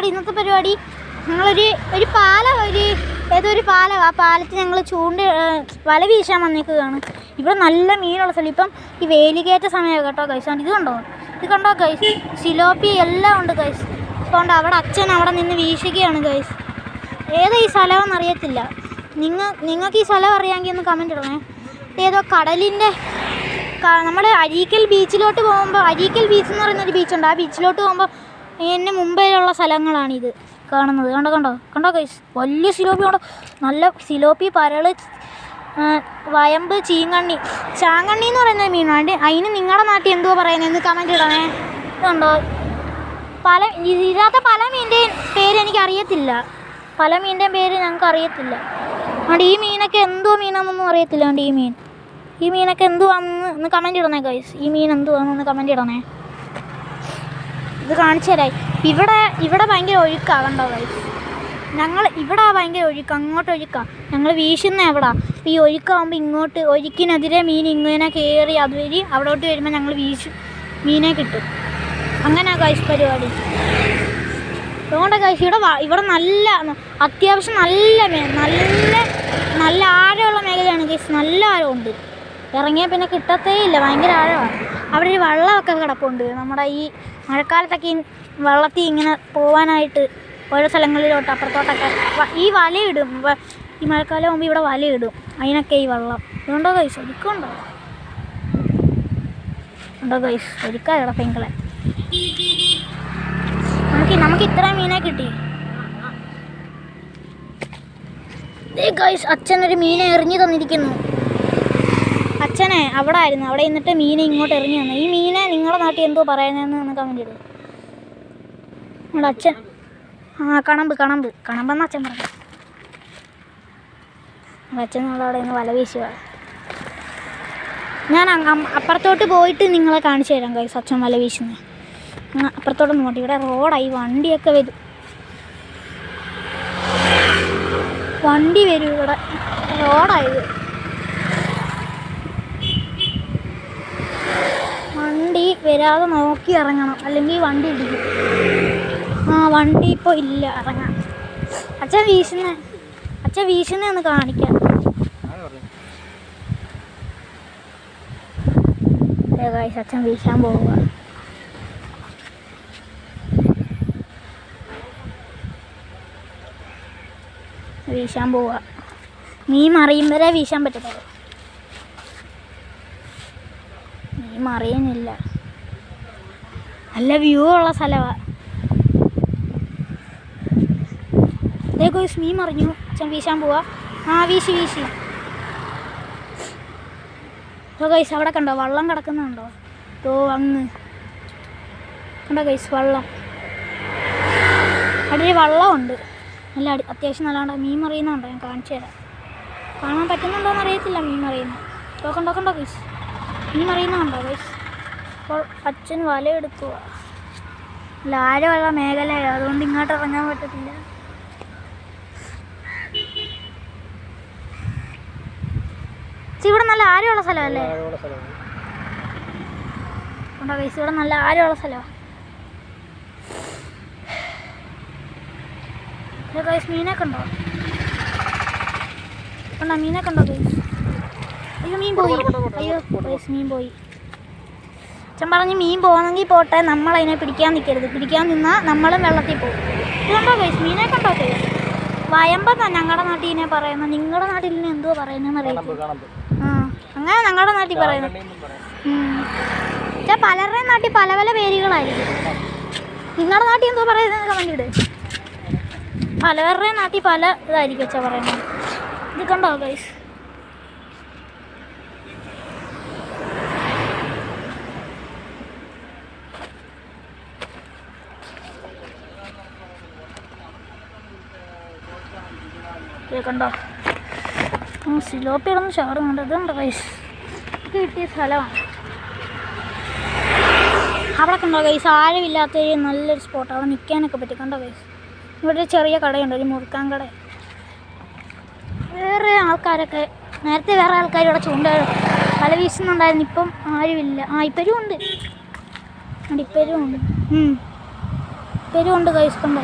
നമ്മുടെ ഇന്നത്തെ പരിപാടി ഞങ്ങളൊരു പാലം ഏതൊരു പാലം, ആ പാലത്തിൽ ഞങ്ങൾ വല വീശാൻ വന്നേക്കുകയാണ്. ഇവിടെ നല്ല മീനുള്ള സ്ഥലം. ഇപ്പം ഈ വേലികേറ്റ സമയമാണ് കേട്ടോ ഗൈസ്. ഇത് കണ്ടോ ഗൈസ്, സിലോപ്പി എല്ലാം ഉണ്ട് ഗൈസ്. അതുകൊണ്ട് അവിടെ അച്ഛൻ അവിടെ നിന്ന് വീശുകയാണ് ഗൈസ്. ഏതാ ഈ സ്ഥലമെന്ന് അറിയത്തില്ല. നിങ്ങൾക്ക് ഈ സ്ഥലം അറിയാമെങ്കിൽ ഒന്ന് കമൻറ്റ് ഇടണേ. ഏതോ കടലിൻ്റെ നമ്മൾ അരീക്കൽ ബീച്ചിലോട്ട് പോകുമ്പോൾ, അരീക്കൽ ബീച്ച് എന്ന് പറയുന്നൊരു ബീച്ചുണ്ട്. ആ ബീച്ചിലോട്ട് പോകുമ്പോൾ എൻ്റെ മുംബൈയിലുള്ള സ്ഥലങ്ങളാണിത് കാണുന്നത്. കണ്ടോ ഗൈസ്, വലിയ സിലോപ്പി ഉണ്ടോ, നല്ല സിലോപ്പി, പരള്, വയമ്പ്, ചാങ്കണ്ണി എന്ന് പറയുന്ന മീനാണ്. അതിന് നിങ്ങളുടെ നാട്ടിൽ എന്തുവാ പറയുന്നതെന്ന് കമൻറ്റ് ഇടണേ. ഇതുണ്ടോ ഇതിനകത്ത് പല മീൻ്റെയും പേര് എനിക്കറിയത്തില്ല. പല മീൻ്റെയും പേര് ഞങ്ങൾക്ക് അറിയത്തില്ല. അതുകൊണ്ട് ഈ മീനൊക്കെ എന്തോ മീനാണെന്നൊന്നും അറിയത്തില്ല. അതുകൊണ്ട് ഈ മീനൊക്കെ എന്തുവാണെന്ന് കമൻറ്റ് ഇടണേ ഗൈസ്. ഈ മീൻ എന്തുവാണെന്ന് കമൻറ്റ് ഇടണേ. ഇത് കാണിച്ചു തരാം. ഇവിടെ ഭയങ്കര ഒഴുക്കാണ് കണ്ടോ ഗൈസ്. ഇവിടെ ഭയങ്കര ഒഴുക്ക്, അങ്ങോട്ട് ഒഴുക്കാണ്. ഞങ്ങൾ വീശുന്ന എവിടാ. അപ്പോൾ ഈ ഒഴുക്കാകുമ്പോൾ ഒഴുക്കിനെതിരെ മീൻ ഇങ്ങനെ കയറി അതുവഴി അവിടോട്ട് വരുമ്പോൾ ഞങ്ങൾ മീനെ കിട്ടും. അങ്ങനെ ഗൈസ് പരിപാടി. അതുകൊണ്ട് ഗൈസ് ഇവിടെ നല്ല അത്യാവശ്യം നല്ല ആഴമുള്ള മേഖലയാണ് ഗൈസ്. നല്ല ആഴമുണ്ട്. ഇറങ്ങിയാൽ പിന്നെ കിട്ടത്തേ ഇല്ല, ഭയങ്കര ആഴമാണ്. അവിടെ ഒരു വെള്ളമൊക്കെ കിടപ്പുണ്ട്. നമ്മുടെ ഈ മഴക്കാലത്തൊക്കെ വെള്ളത്തിൽ ഇങ്ങനെ പോകാനായിട്ട് ഓരോ സ്ഥലങ്ങളിലോട്ട് അപ്പുറത്തോട്ടൊക്കെ ഈ വലയിടും. ഈ മഴക്കാലം ആകുമ്പോൾ ഇവിടെ വലയിടും. അതിനൊക്കെ ഈ വെള്ളം. അതുകൊണ്ടോ ഗൈസ് ഒരിക്കുണ്ടോ ഗൈസ്, ഒരിക്കാ കിടപ്പെങ്കിലെ നമുക്ക് ഇത്രയും മീനെ കിട്ടി. ഗൈസ് അച്ഛനൊരു മീനെ എറിഞ്ഞു തന്നിരിക്കുന്നു. അച്ഛനെ അവിടെ നിന്നിട്ട് മീനെ ഇങ്ങോട്ട് എറിഞ്ഞു തന്നു. ഈ മീനെ നിങ്ങളുടെ നാട്ടിൽ എന്തോ പറയുന്നതെന്ന് കമൻറ്റ് ചെയ്തു. നമ്മുടെ അച്ഛൻ കണമ്പെന്ന് അച്ഛൻ പറഞ്ഞു. അച്ഛൻ നമ്മളവിടെ നിന്ന് വല വീശുക. ഞാൻ അപ്പുറത്തോട്ട് പോയിട്ട് നിങ്ങളെ കാണിച്ചു തരാം ഗൈസ്. അച്ഛൻ വല വീശുന്നത് അപ്പുറത്തോട്ടൊന്നും പോട്ടെ. ഇവിടെ റോഡായി, വണ്ടിയൊക്കെ വരും. ഇവിടെ റോഡായത്. വണ്ടി വരാതെ നോക്കി ഇറങ്ങണം, അല്ലെങ്കിൽ വണ്ടി ഇടിക്കും. വണ്ടി ഇപ്പോൾ ഇല്ല, ഇറങ്ങാം. അച്ഛൻ വീശുന്ന ഒന്ന് കാണിക്കാം. അച്ഛൻ വീശാൻ പോവുക. മീൻ മറിയുമ്പോഴേ വീശാൻ പറ്റത്തുള്ളൂ. മീൻ മറിയുന്നില്ല. നല്ല വ്യൂ ഉള്ള സ്ഥലമാണ്. മീൻ മറിഞ്ഞു. അച്ഛൻ വീശാൻ പോവാ. വീശി ഗൈസ് അവിടെ കണ്ടോ വെള്ളം കിടക്കുന്നുണ്ടോ? അങ്ങ് കണ്ടോ ഗൈസ് വെള്ളം. അവിടെ വെള്ളമുണ്ട്. നല്ല അത്യാവശ്യം നല്ലതുകൊണ്ട് മീൻ മറിയുന്നുണ്ടോ? ഞാൻ കാണിച്ചു തരാം. കാണാൻ പറ്റുന്നുണ്ടോയെന്ന് അറിയത്തില്ല. മീൻ മറിയുന്നു. കണ്ടോ ഗൈസ്, മീൻ മറിയുന്നുണ്ടോ ഗൈസ്? അപ്പോൾ അച്ഛൻ വല എടുക്കുക. ആഴമുള്ള മേഖലയാണ്, അതുകൊണ്ട് ഇങ്ങോട്ട് ഇറങ്ങാൻ പറ്റത്തില്ല. ഇവിടെ നല്ല ആഴമുള്ള സ്ഥലമല്ലേ? കണ്ടോ ഗൈസ്, ഇവിടെ നല്ല ആഴമുള്ള സ്ഥലമാണ്. ഗൈസ് മീനൊക്കെ ഉണ്ടോ? മീനൊക്കെ ഉണ്ടോ ഗൈസ്? മീൻ പോയി. ഗൈസ് മീൻ പോയി. അച്ഛൻ പറഞ്ഞ് മീൻ പോകുന്നെങ്കിൽ പോട്ടെ, നമ്മളതിനെ പിടിക്കാൻ നിൽക്കരുത്. പിടിക്കാൻ നിന്നാൽ നമ്മളും വെള്ളത്തിൽ പോകും. ഇതുണ്ടോ ഗൈസ്, മീനൊക്കെ ഉണ്ടോ ഗൈസ്? വയമ്പെന്നാ ഞങ്ങളുടെ നാട്ടിൽ ഇതിനെ പറയുന്നത്. നിങ്ങളുടെ നാട്ടിൽ ഇതിനെ എന്തോ പറയുന്നതെന്ന് അറിയത്തില്ല. അങ്ങനെ ഞങ്ങളുടെ നാട്ടിൽ പറയുന്നത്. പലരുടെയും നാട്ടിൽ പല പേരുകളായിരിക്കും. നിങ്ങളുടെ നാട്ടിൽ എന്തോ പറയുന്നത് കമൻറ്റ് ഇട്. പലവരുടെയും നാട്ടിൽ പല ഇതായിരിക്കും അച്ഛാ പറയുന്നത്. ഇത് കണ്ടോ ഗൈസ്? കണ്ടോ സിലോപ്പി ഇടന്ന് ചാടുന്നുണ്ട്. ഇതുണ്ട് ഗൈസ്, കിട്ടിയ സ്ഥലമാണ്. അവിടെ കണ്ടോ ഗൈസ്, ആഴമില്ലാത്തൊരു നല്ലൊരു സ്പോട്ട്. അവിടെ നിൽക്കാനൊക്കെ പറ്റും. കണ്ടോ ഗൈസ്, ഇവിടെ ഒരു ചെറിയ കടയുണ്ട്, ഒരു മുറുക്കാൻ കട. വേറെ ആൾക്കാരൊക്കെ നേരത്തെ ഇവിടെ വല വീശുന്നുണ്ടായിരുന്നു. ഇപ്പം ആരുമില്ല. ഇപ്പരും ഉണ്ട്. ഇപ്പരും ഉണ്ട് ഗൈസ്. കണ്ടോ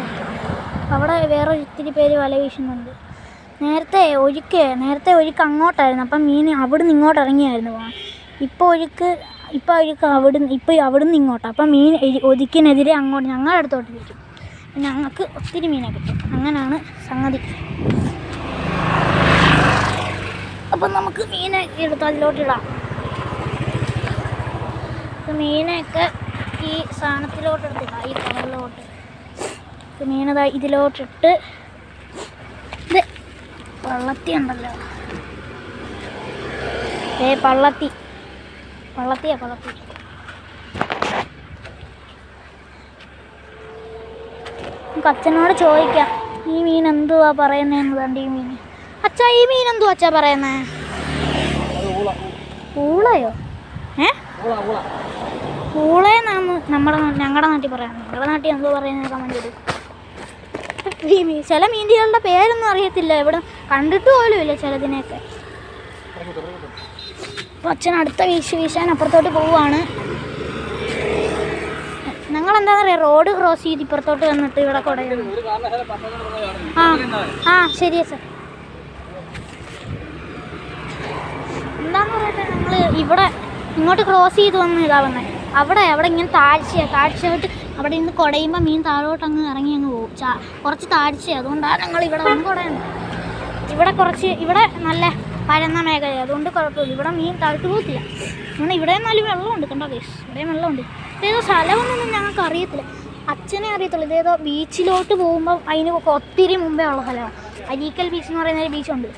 അവിടെ വേറെ ഒത്തിരി പേര് വല വീശുന്നുണ്ട്. നേരത്തെ ഒഴുക്ക് അങ്ങോട്ടായിരുന്നു. അപ്പം മീൻ അവിടുന്ന് ഇങ്ങോട്ട് ഇറങ്ങിയായിരുന്നു പോകാൻ. ഇപ്പോൾ ഒഴുക്ക് അവിടുന്ന് ഇങ്ങോട്ടാണ്. അപ്പം മീൻ ഒഴുക്കിനെതിരെ അങ്ങോട്ട് ഞങ്ങളുടെ അടുത്തോട്ട് ഇരിക്കും. ഞങ്ങൾക്ക് ഒത്തിരി മീനെ കിട്ടും. അങ്ങനെയാണ് സംഗതി. അപ്പം നമുക്ക് മീനെ എടുത്ത് അതിലോട്ടിടാം. മീനൊക്കെ ഈ സാധനത്തിലോട്ട് എടുത്തിടാം, ഈ കവറിലോട്ട്. മീനതാ ഇതിലോട്ടിട്ട് ഇത് പള്ളത്തി ഉണ്ടല്ലോ, പള്ളത്തി. നമുക്ക് അച്ഛനോട് ചോദിക്കാം ഈ മീൻ എന്തുവാ പറയുന്നതെന്ന്. കണ്ട് ഈ മീൻ അച്ഛാ, ഈ മീൻ എന്തുവാ അച്ഛാ പറയുന്നേ? ഊളയോ? ഊളയെന്നാണ് ഞങ്ങളുടെ നാട്ടിൽ പറയാം. നിങ്ങളുടെ നാട്ടിൽ എന്തോ പറയുന്നത് കമന്റ് ചെയ്തു. ചില മീനുകളുടെ പേരൊന്നും അറിയത്തില്ല, ഇവിടെ കണ്ടിട്ട് പോലും ഇല്ല ചിലതിനെയൊക്കെ. അപ്പോൾ അച്ഛൻ അടുത്ത വീശാൻ അപ്പുറത്തോട്ട് പോവുകയാണ്. ഞങ്ങളെന്താണെന്ന് അറിയാം, റോഡ് ക്രോസ് ചെയ്ത് ഇപ്പുറത്തോട്ട് വന്നിട്ട് ഇവിടെ കുടയുന്നു. ശരിയാ സാർ. എന്താന്ന് പറയട്ടെ, ഞങ്ങൾ ഇവിടെ ഇങ്ങോട്ട് ക്രോസ് ചെയ്ത് വന്ന് ഇതാവുന്നത്. അവിടെ ഇങ്ങനെ താഴ്ചയായിട്ട് അവിടെ നിന്ന് കുടയുമ്പോൾ മീൻ താഴോട്ട് അങ്ങ് ഇറങ്ങി അങ്ങ് പോകും. കുറച്ച് താഴ്ചയാണ്, അതുകൊണ്ടാണ് ഞങ്ങൾ ഇവിടെ വന്ന് കുടയുന്നത്. ഇവിടെ നല്ല പരന്ന മേഖലയാണ്, അതുകൊണ്ട് കുഴപ്പമില്ല. ഇവിടെ മീൻ താഴ്ത്തു പോകത്തില്ല. അങ്ങനെ ഇവിടെ നല്ല വെള്ളമുണ്ട്, കണ്ടോ ഗൈസ്, ഇവിടെയും വെള്ളമുണ്ട്. ഇതേതോ സ്ഥലമൊന്നും ഞങ്ങൾക്ക് അറിയത്തില്ല, അച്ഛനെ അറിയത്തുള്ളൂ. ഇതേതോ ബീച്ചിലോട്ട് പോകുമ്പോൾ അതിന് ഒത്തിരി മുമ്പേ ഉള്ള സ്ഥലമാണ്. അരീക്കൽ ബീച്ച് എന്ന് പറയുന്ന ഒരു ബീച്ചുണ്ട്.